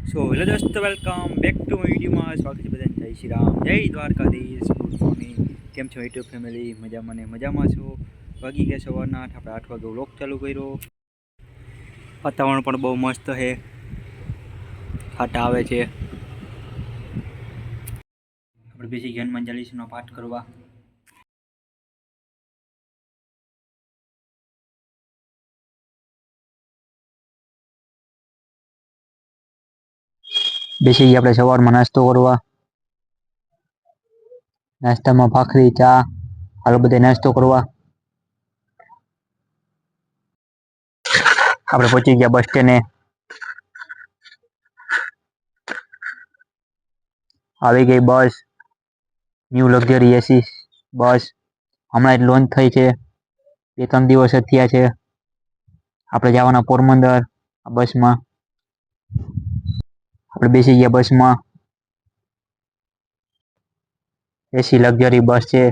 So hello દોસ્તો, welcome back to my વિડીયોમાં. સ્વાગત છે બધાને. જય શ્રી રામ, જય દ્વારકાધીશ. Good morning. કેમ છો યુટ્યુબ ફેમિલી? મજામાં ને મજામાં છો? વાગી ગયા સવારના 8. આપણે 8 વાગે વ્લોગ ચાલુ કર્યો. વાતાવરણ પણ બહુ મસ્ત છે, ફાટા આવે છે. આપણે બેસી ગયા હનુમાન ચાલીસાનો પાઠ કરવા. બેસી ગયા આપણે સવારમાં નાસ્તો કરવા. નાસ્તામાં ભાખરી, ચા, હાલો બધે નાસ્તો કરવા. આપણે પહોંચી ગયા બસ સ્ટેન્ડે. આવી ગઈ બસ, ન્યૂ લક્ઝરી એસી બસ. હમણાં જ લોન્ચ થઈ છે, 2-3 દિવસ જ થયા છે. આપણે જવાના પોરબંદર આ બસમાં. આપણે બેસી ગયા બસમાં. એસી લક્ઝરી બસ છે.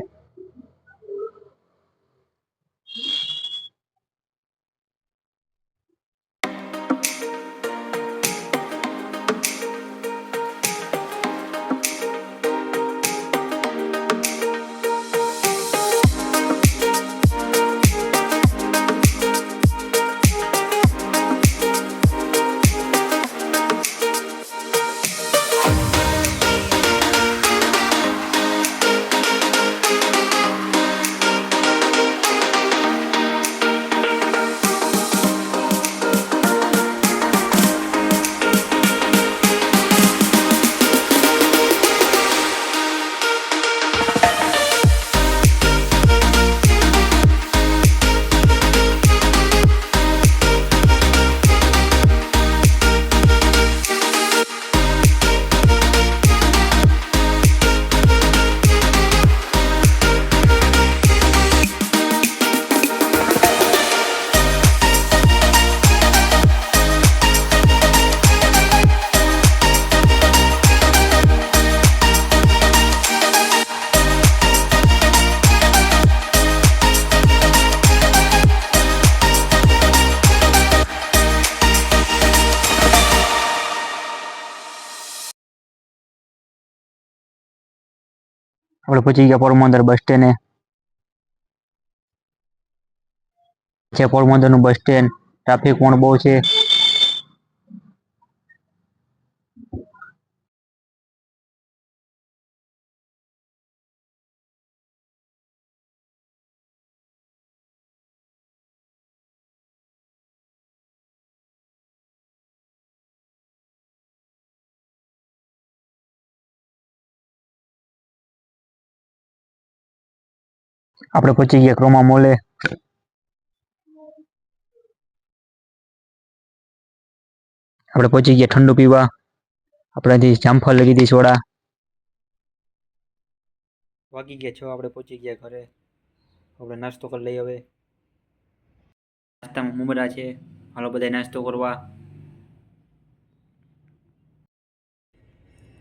આપણે પહોંચી ગયા પોરબંદર બસ સ્ટેન્ડે. છે પોરબંદરનું બસ સ્ટેન્ડ. ટ્રાફિક પણ બહુ છે. આપણે પહોંચી ગયા ક્રોમા મોલે. આપણે પહોંચી ગયા ઠંડુ પીવા. આપણાથી જામફળ લઈ લીધી સોડા. વાગી ગયા 6. આપણે પહોંચી ગયા ઘરે. આપણે નાસ્તો કરી લઈએ હવે. નાસ્તામાં મમરા છે, હાલો બધા નાસ્તો કરવા.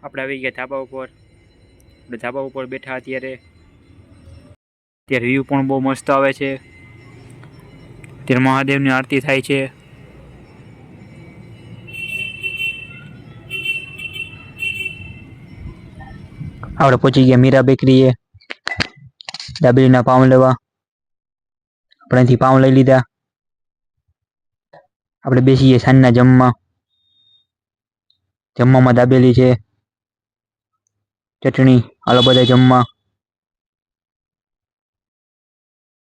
આપણે આવી ગયા ધાબા ઉપર. આપણે ધાબા ઉપર બેઠા અત્યારે વ્યૂ પણ બહુ મસ્ત આવે છે. ત્યારે મહાદેવની આરતી થાય છે. આપણે પહોંચી ગયા મીરા બેકરીએ દાબેલીના પાઉં લેવા. આપણે અહીંથી પાઉં લઈ લીધા. આપણે બેસી ગયા સાંજના જમવા. જમવામાં દાબેલી છે, ચટણી, હાલો બધા જમવા.